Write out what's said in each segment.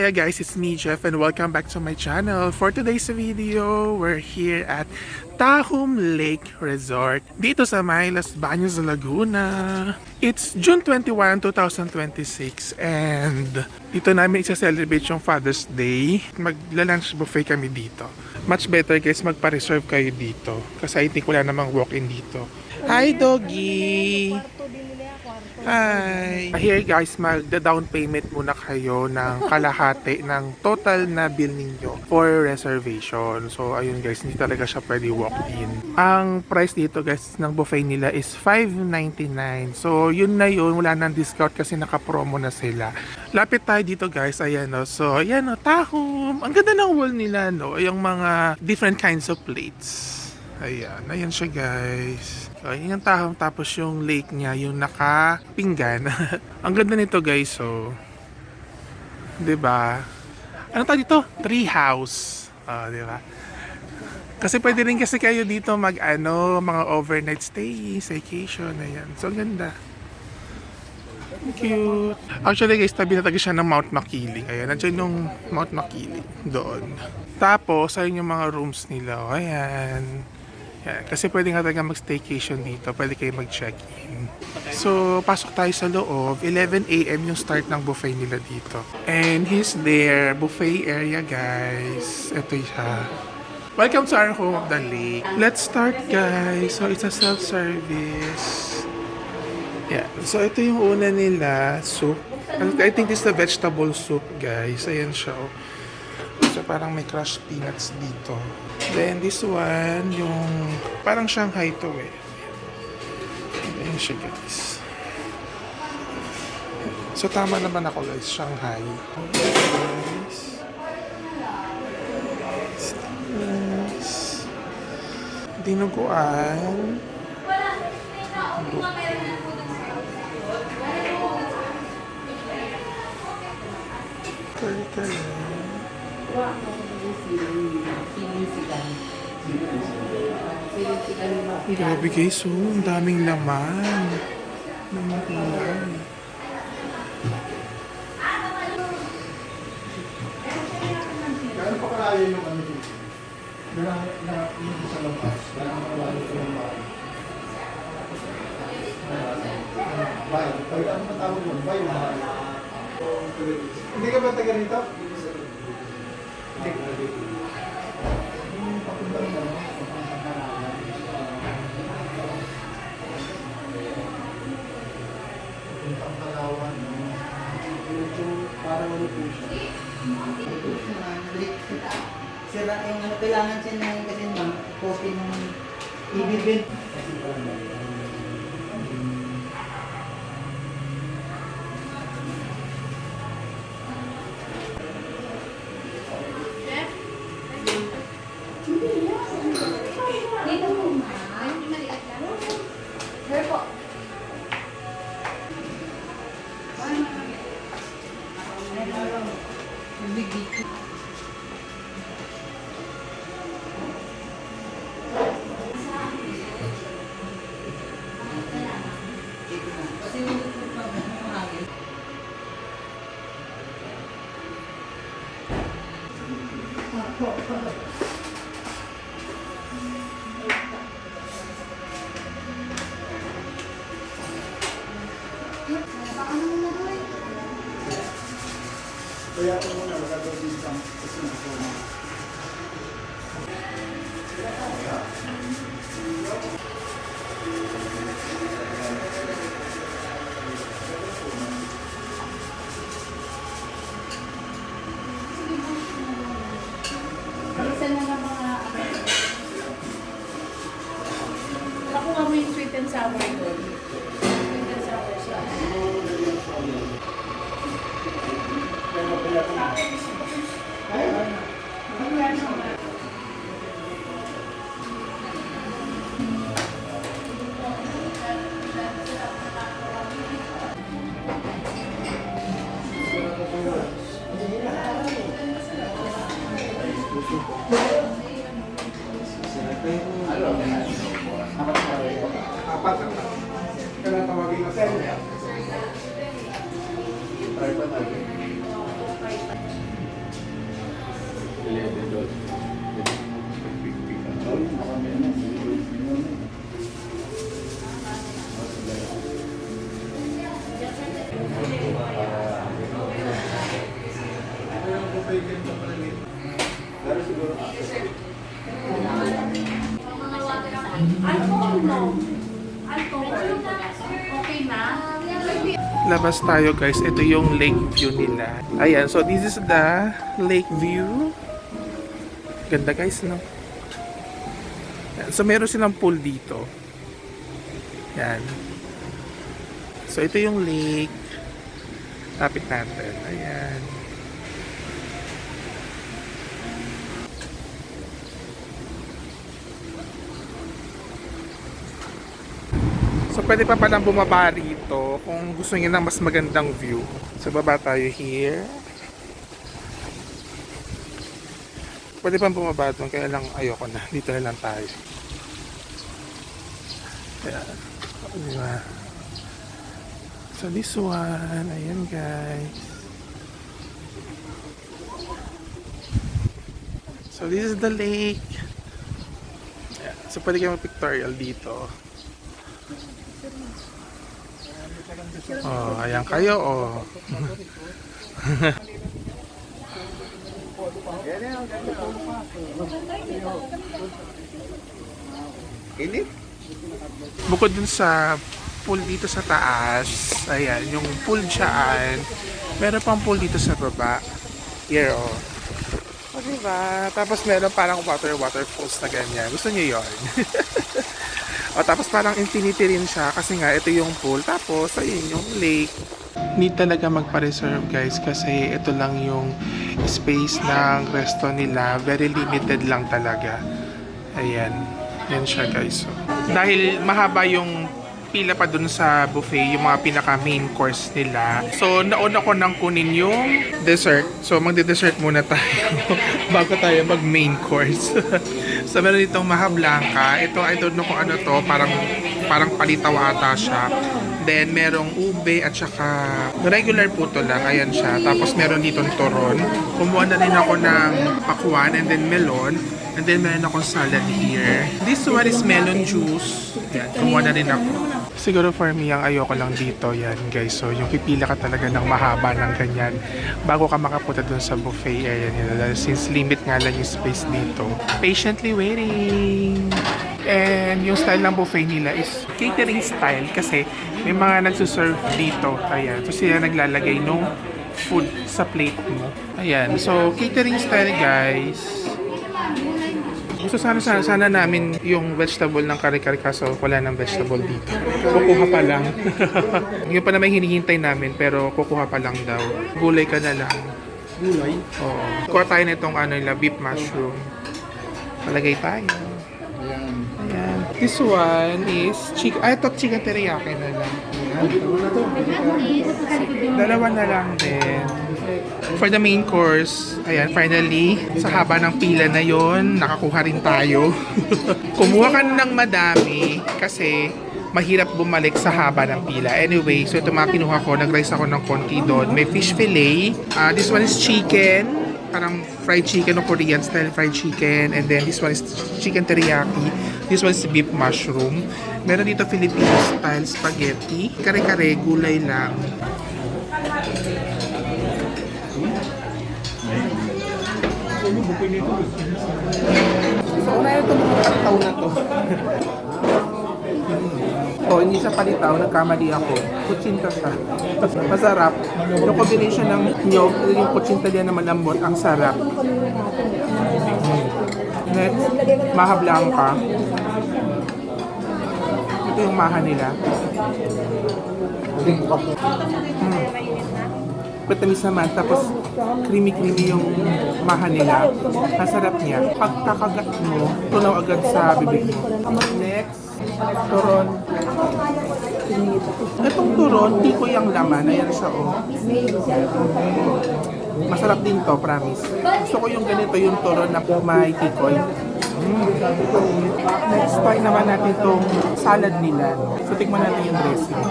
Hi guys, it's me Jeff and welcome back to my channel. For today's video, we're here at Tahom Lake Resort dito sa may Las Bañas, Laguna. It's June 21, 2026 and dito namin isa-celebrate yung Father's Day. Magla-lunch buffet kami dito. Much better guys magpa-reserve kayo dito kasi I think wala namang walk-in dito. Hi doggy! Hi! Here guys, magda-down payment muna kayo ng kalahati ng total na bill ninyo for reservation. So ayun guys, hindi talaga siya pwede walk-in. Ang price dito guys ng buffet nila is $5.99. So yun na yun, wala nang discount kasi naka-promo na sila. Lapit tayo dito guys, ayan o. So ayan o, Tahom. Ang ganda ng wall nila no, yung mga different kinds of plates. Ayan siya guys. So, yun yung Tahom, tapos yung lake niya, yung nakapinggan. Ang ganda nito guys, so. 'Di ba? Ano tawag dito? Tree house. 'Di ba? Kasi pwede rin kasi kayo dito mga overnight stay, staycation, ayan. So, ang ganda. Cute. Actually guys, tabi na tabi siya ng Mount Makiling. Ayan, nandiyan yung Mount Makiling doon. Tapos, ayun yung mga rooms nila. Ayan. Yeah, kasi pwede nga talaga mag-staycation dito. Pwede kayo mag-check-in. So, pasok tayo sa loob. 11 AM yung start ng buffet nila dito. And he's there. Buffet area, guys. Ito siya. Welcome to our home of the lake. Let's start, guys. So, it's a self-service. Yeah. So, ito yung una nila. Soup. I think this is the vegetable soup, guys. Ayan siya. So, parang may crushed peanuts dito. Then, this one, yung parang Shanghai to eh. Ayan siya, guys. So, tama naman ako, guys. Shanghai. Guys. Dinuguan. Kali-kali. Grabe guys, ang daming laman ng kulay. Gaano pa kalayo yung ano dito? Yung sa labas. Gaano pa kalayo yung bahay? Pag ano matawag mo? Bahay o bahay? Hindi ka ba taga rito? Hindi ka ba dito? Papunta mo na. Ang Kalawan. Parang ano po siya. Sila yung ano, kailangan siya na kasi ng copy ng ibibig. Dito mo ma, yung maliit lang. Sir po. Kaya ako muna, magagawin sa kusina ko. Isa na lang mga nakuha mo yung sweet and sour doon. tawagin na sir. Try pa natin. Alcohol, no. Alcohol. Okay na? Labas tayo guys, ito yung lake view nila. Ayan, so this is the lake view. Ganda guys, no? Ayan, so meron silang pool dito. Yan. So ito yung lake. Lapit natin. Ayan. So pwede pa palang bumaba rito kung gusto niyo ng mas magandang view. So baba tayo here. Pwede pang bumaba doon, kaya lang ayoko na. Dito na lang tayo. Ayan. Diba? So this one, ayan guys. So this is the lake. Ayan. So pwede kayo mag-pictorial dito. Oh, ayan kayo, oh. Bukod dun sa pool dito sa taas, ayan, yung pool dyan, meron pang pool dito sa baba. Here, oh. O, diba? Tapos meron parang waterfalls na ganyan. Gusto nyo yun? O, tapos parang infinity rin siya kasi nga ito yung pool. Tapos, ayun yung lake. Need talaga magpa-reserve guys kasi ito lang yung space ng resto nila. Very limited lang talaga. Ayan. Yan siya guys. So, dahil mahaba yung pila pa dun sa buffet, yung mga pinaka main course nila. So, nauna ko nang kunin yung dessert. So, magde-dessert muna tayo bago tayo mag main course. So, meron ditong maha blanca. Ito, I don't know kung ano to. Parang palitaw ata siya. Then, merong ube at saka regular puto lang. Ayan siya. Tapos, meron ditong turon. Kumuha na rin ako ng pakwan and then melon. And then, meron akong salad here. This one is melon juice. Yan, kumuha na rin ako. Siguro for me, ang ayoko lang dito, yan guys. So, yung pipila ka talaga ng mahaba ng ganyan bago ka makapunta dun sa buffet area nila. Since limit nga lang yung space dito. Patiently waiting! And yung style ng buffet nila is catering style kasi may mga nagsuserve dito. Ayan. So, sila naglalagay ng food sa plate mo. Ayan. So, catering style guys. Gusto sana namin yung vegetable ng kare-kare kaso wala ng vegetable dito. Kukuha pa lang. Yung pa naman hinihintay namin pero kukuha pa lang daw. Gulay ka na lang. Gulay? Oo. Kuha tayo nitong beef mushroom. Palagay tayo. Ayan. Ayan. This one is chicken. Ito chicken teriyaki na lang. Dalawa na lang din. For the main course, ayan, finally, sa haba ng pila na yon, nakakuha rin tayo. Kumuha ka ng madami kasi mahirap bumalik sa haba ng pila. Anyway, so ito mga kinuha ko, nag-rice ako ng konti doon. May fish fillet. This one is chicken. Parang fried chicken o Korean style fried chicken. And then this one is chicken teriyaki. This one is beef mushroom. Meron dito Filipino style spaghetti. Kare-kare, gulay lang. So, una ito mga palitaw na to. Oh, hindi sa palitaw, nagkamali ako. Kutsinta siya. Masarap. Yung combination ng nyog, yung kutsinta diyan na malambot, ang sarap. Next, maha blanca. Ito yung maha nila. Patamis naman, tapos creamy-creamy yung maha nila. Ang sarap niya. Pagkakagat mo, tunaw agad sa bibig mo. Next, turon. Itong turon, tikoy ang laman. Ayan siya, oh. Masarap din to, promise. Gusto ko yung ganito, yung turon na may tikoy. Next, try naman natin itong salad nila. So, tikman natin yung dressing.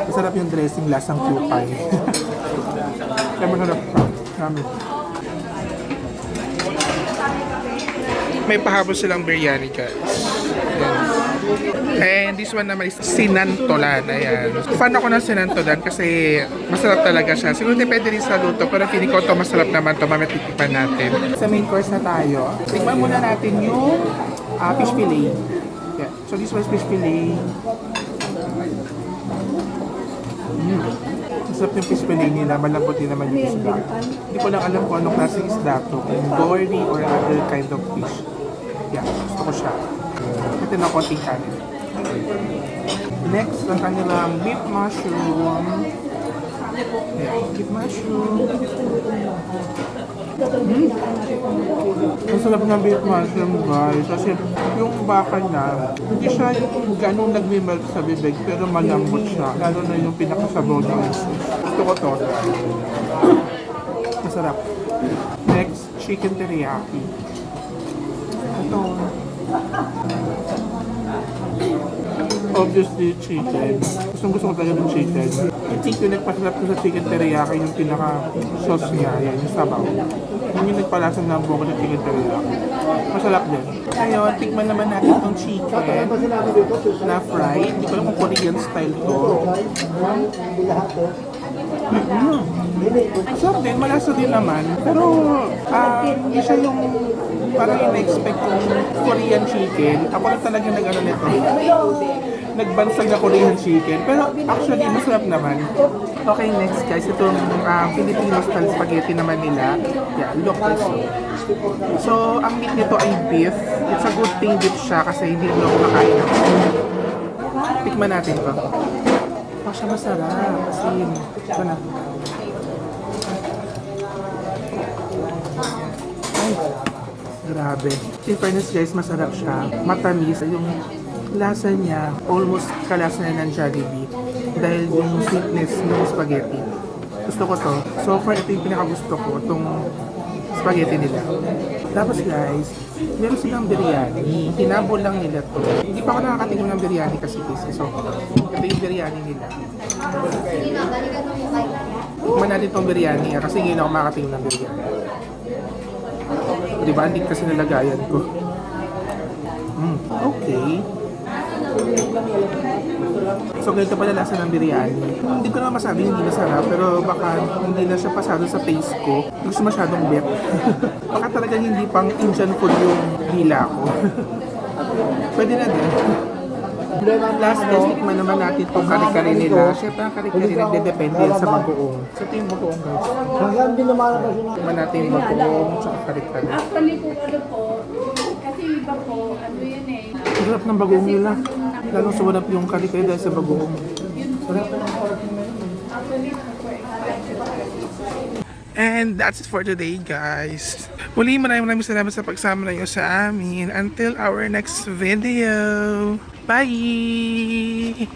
Masarap yung dressing, lasang kupay. Kaya masarap pa. Namin. May pahabol silang biryani, guys. Ayan. And this one naman is sinantolan. Ayan. Fan ako ng sinantolan kasi masarap talaga siya. Siguro depende rin sa luto, pero feeling ko ito masarap naman ito. Mamaya titikman natin. Sa main course na tayo. Tikman muna natin yung fish fillet. Yeah. So this one is fish fillet. Masarap yung fish fillet nila. Malambot din naman yung isda. Hindi ko lang alam kung anong klaseng isda to. Kung dory or other kind of fish. Yeah, gusto ko siya. Ito na konting kanin. Next, ang kanilang beef mushroom. Yeah, beef mushroom. Ang sarap ng beef mushroom, guys. Kasi yung baka na, hindi siya yung ganun nagmimelt sa bibig, pero malambot siya. Lalo na yung pinakasabaw ng gusto ko to. Masarap. Next, chicken teriyaki. Ito. Obviously, chicken. Gusto ko talaga ng chicken. I think yung nagpasarap ko sa chicken teriyaki yung pinaka-sauce niya. Yan, yung sabaw. Yung nagpalasa ng buko ng chicken teriyaki. Masarap din. Ngayon, tikman naman natin itong chicken na fried. Hindi ko alam kung Korean style to. Masarap din, malasa din naman. Pero, hindi siya yung parang yung na-expect kong Korean chicken. Ako na talaga nag-ano nito. Nagbansag na Korean chicken. Pero actually, masarap naman. Okay, next guys. Itong Filipino style spaghetti naman nila. Yeah, look this. So, ang meat nito ay beef. It's a good thing beef siya kasi hindi mo makain. Tikman natin to. Oh, siya masarap. Kasi yun. Ito na. Ay, grabe. In fairness guys, masarap siya. Matamis. Yung lasa niya, almost kalasa na ng Jollibee. Dahil yung sweetness ng spaghetti. Gusto ko to. So far, ito yung pinakagusto ko. Itong spaghetti nila. Tapos guys, meron silang biryani. Hinabol lang nila to. Hindi pa ako nakakatingin ng biryani kasi kasi. So, ito yung biryani nila. Tikman natin itong biryani kasi ngayon ako makakatingin ng biryani. Diba? Hindi kasi nalagayan ko. Okay. So, ganito pala lasa ng biryani. Hindi ko naman masabi hindi masarap, pero baka hindi na siya pasado sa taste ko. Hindi ko siya masyadong bet. Baka talagang hindi pang Indian food yung dila ko. Pwede na din. Last guys, tikman naman natin itong kare-kare nila. Siyempre ang kare-kare nagdedepende yan sa bagoong. So ito yung bagoong guys. Tikman natin yung bagoong at kare-kare. Actually po, ano po, kasi iba po, ano yun eh. Sarap ng bagoong nila. Lalong suwarap yung kare-kare dahil sa bagoong. Sarap. And that's it for today, guys. Muli, maraming salamat sa pagsama na sa amin. Until our next video. Bye!